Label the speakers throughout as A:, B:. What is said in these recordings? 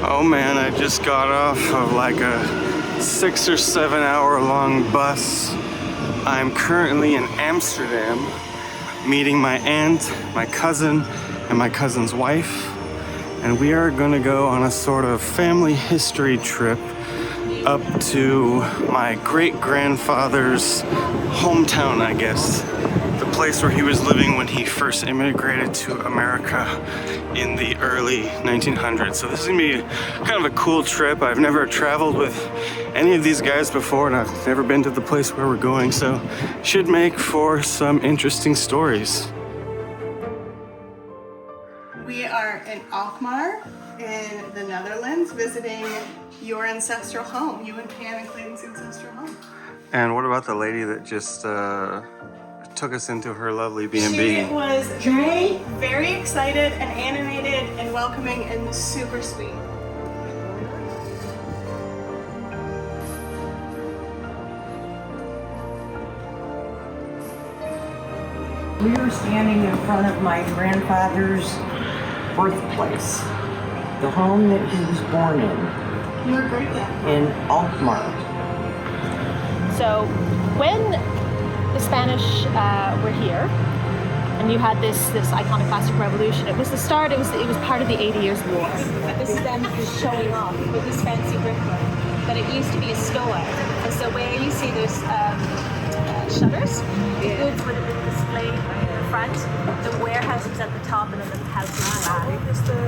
A: Oh man, I just got off of like a 6 or 7 hour long bus. I'm currently in Amsterdam meeting my aunt, my cousin, and my cousin's wife. And we are gonna go on a sort of family history trip up to my great-grandfather's hometown, I guess. The place where he was living when he first immigrated to America in the early 1900s. So this is gonna be kind of a cool trip. I've never traveled with any of these guys before, and I've never been to the place where we're going, so should make for some interesting stories.
B: We are in Alkmaar in the Netherlands visiting your ancestral home, you and Pam and Clayton's ancestral home.
A: And what about the lady that just took us into her lovely B&B?
B: She was very, very excited and animated and welcoming and super sweet.
C: We were standing in front of my grandfather's birthplace, the home that he was born in.
B: You were great then.
C: In Alkmaar.
D: So when the Spanish were here, and you had this iconoclastic revolution, it was the start. It was part of the 80 Years' War. This is them just showing off with this fancy brickwork. But it used to be a store, and so where you see those shutters, the goods would have been displayed in the front. The warehouse was at the top, and then the house was back.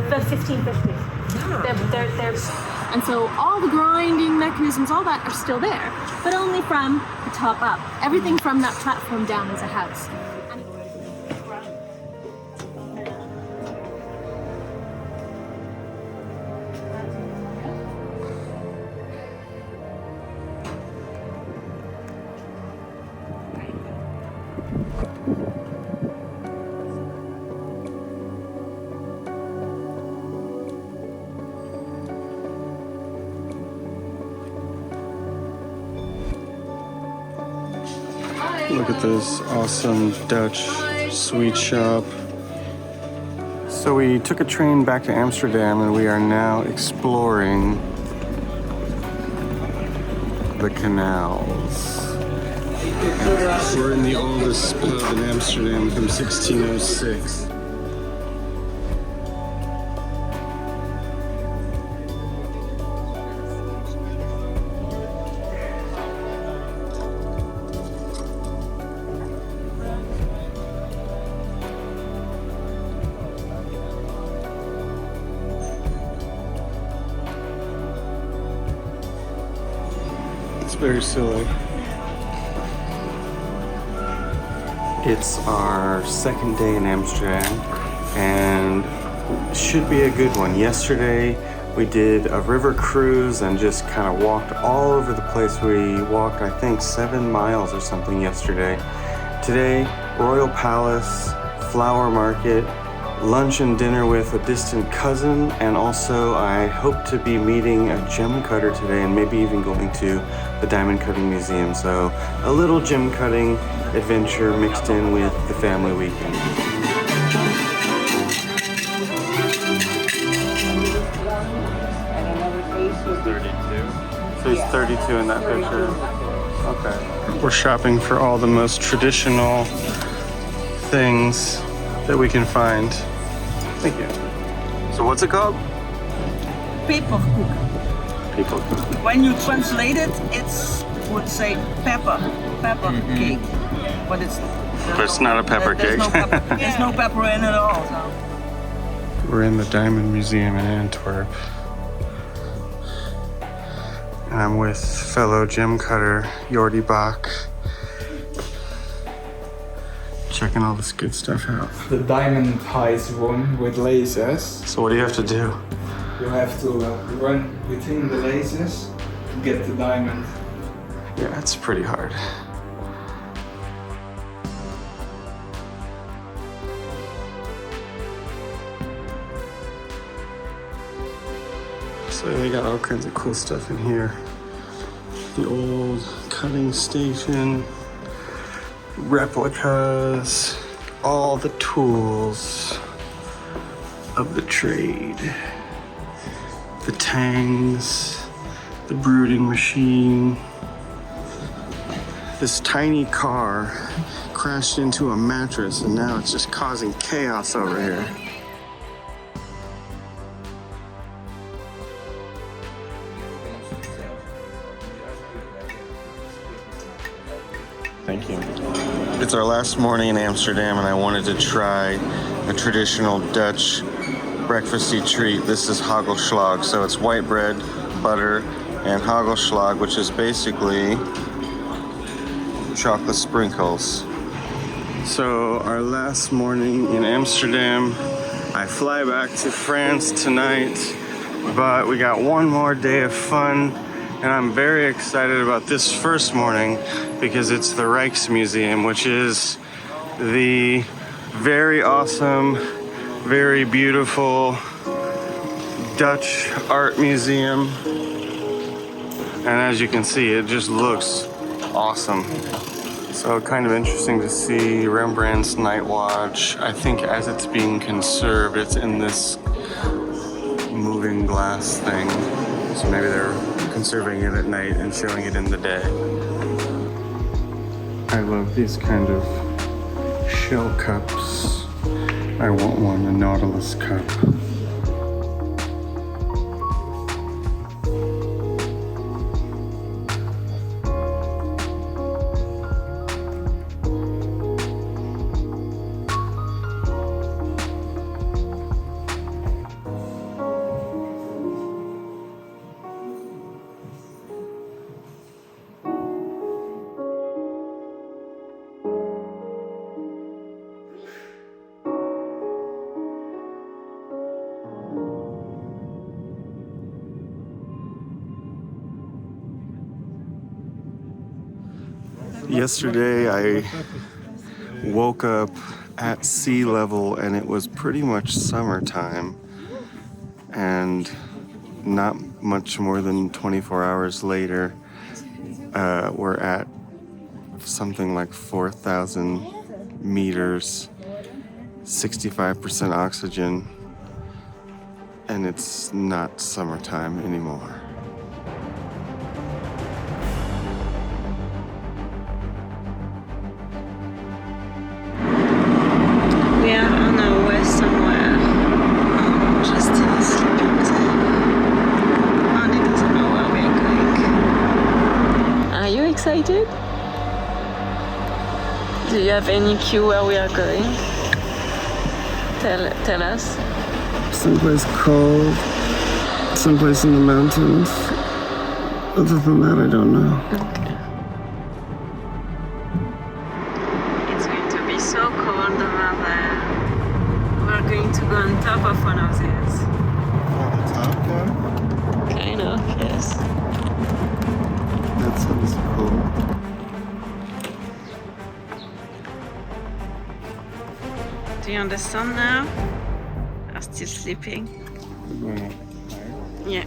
D: About 1550. They're and so all the grinding mechanisms, all that are still there, but only from the top up. Everything from that platform down is a house.
A: Look at this awesome Dutch sweet shop. So we took a train back to Amsterdam and we are now exploring the canals. We're in the oldest pub in Amsterdam from 1606. It's very silly. It's our second day in Amsterdam and should be a good one. Yesterday we did a river cruise and just kind of walked all over the place. We walked, I think, 7 miles or something yesterday. Today, Royal Palace, Flower Market, lunch and dinner with a distant cousin, and also I hope to be meeting a gem cutter today and maybe even going to the Diamond Cutting Museum. So a little gem cutting adventure mixed in with the family weekend. So he's 32 in that picture. Okay. We're shopping for all the most traditional things that we can find. Thank you. So what's it called?
E: Peperkoek.
A: Peperkoek.
E: When you translate it, it's would say pepper cake, but
A: it's not a pepper cake.
E: There's no pepper in it at all. So.
A: We're in the Diamond Museum in Antwerp, and I'm with fellow gem cutter Jordi Bach, checking all this good stuff out.
F: The diamond heist one with lasers.
A: So what do you have to do?
F: You have to run between the lasers to get the diamond.
A: Yeah, it's pretty hard. So they got all kinds of cool stuff in here. The old cutting station, replicas, all the tools of the trade. the tangs, the brooding machine. This tiny car crashed into a mattress and now it's just causing chaos over here. Thank you. It's our last morning in Amsterdam and I wanted to try a traditional Dutch breakfasty treat. This is hagelslag, so it's white bread, butter, and hagelslag, which is basically chocolate sprinkles. So our last morning in Amsterdam, I fly back to France tonight, but we got one more day of fun, and I'm very excited about this first morning because it's the Reichs Museum, which is the very awesome, very beautiful Dutch art museum. And as you can see, it just looks awesome. So kind of interesting to see Rembrandt's Night Watch. I think as it's being conserved, it's in this moving glass thing. So maybe they're conserving it at night and showing it in the day. I love these kind of shell cups. I want one, a Nautilus cup. Yesterday I woke up at sea level and it was pretty much summertime, and not much more than 24 hours later we're at something like 4,000 meters, 65% oxygen, and it's not summertime anymore.
E: We are on our way somewhere. Just sleeping there. Money doesn't know where we are going. Are you excited? Do you have any clue where we are going? Tell us.
A: Someplace cold, someplace in the mountains. Other than that, I don't know.
E: Okay. It's going to be so cold over there. We're going to go on top of one of these.
A: On the top there?
E: Kind of, yes.
A: That sounds cool.
E: Do you understand now? Are still sleeping? Yeah.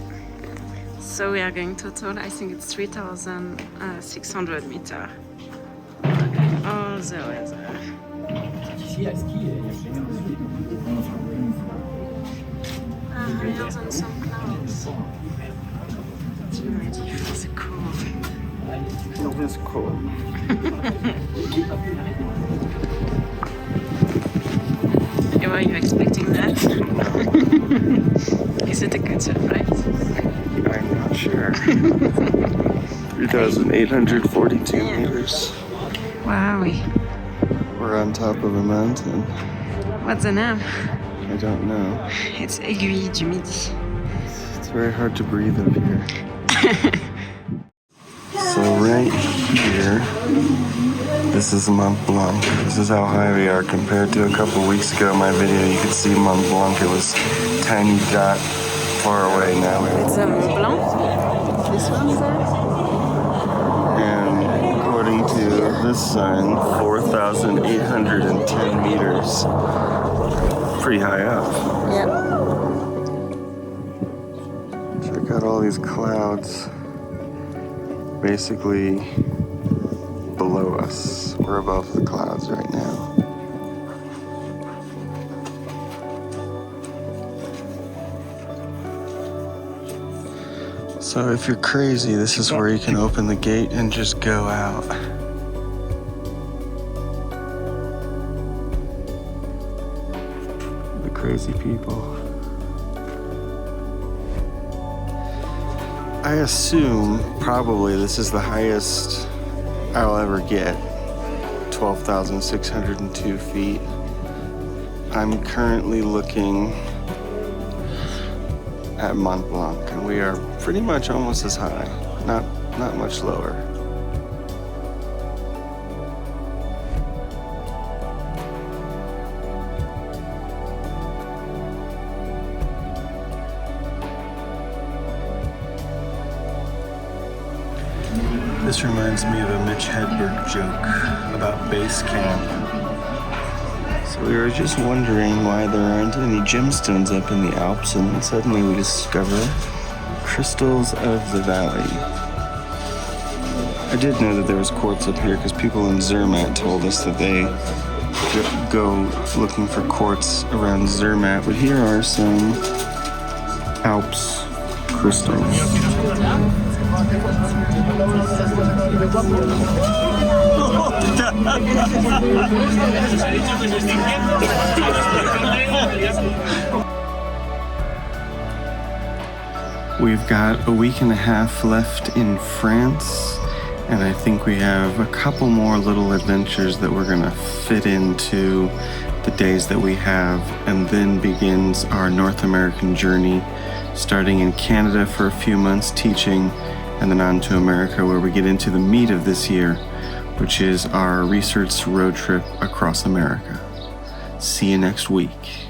E: So we are going total, I think it's 3,600 meters. All the way there. Higher than some clouds. I'm ready for the cold.
A: It is cool.
E: Were you expecting that? Is it a good surprise?
A: I'm not sure. 3,842 meters.
E: Wow.
A: We're on top of a mountain.
E: What's the name?
A: I don't know.
E: It's Aiguille du Midi.
A: It's very hard to breathe up here. So right here, this is Mont Blanc. This is how high we are compared to a couple weeks ago. In my video, you could see Mont Blanc. It was tiny dot far away. Now
E: It's a Mont Blanc. This one is there.
A: and according to this sign, 4,810 meters. Pretty high up.
E: Yeah.
A: Check out all these clouds. Basically below us. We're above the clouds right now. So if you're crazy, this is where you can open the gate and just go out. The crazy people. I assume probably this is the highest I'll ever get. 12,602 feet. I'm currently looking at Mont Blanc, and we are pretty much almost as high, not much lower. This reminds me of a Mitch Hedberg joke about base camp. So we were just wondering why there aren't any gemstones up in the Alps, and then suddenly we discover crystals of the valley. I did know that there was quartz up here because people in Zermatt told us that they go looking for quartz around Zermatt, but here are some Alps crystals. We've got a week and a half left in France, and I think we have a couple more little adventures that we're gonna fit into the days that we have, and then begins our North American journey, starting in Canada for a few months teaching, and then on to America, where we get into the meat of this year, which is our research road trip across America. See you next week.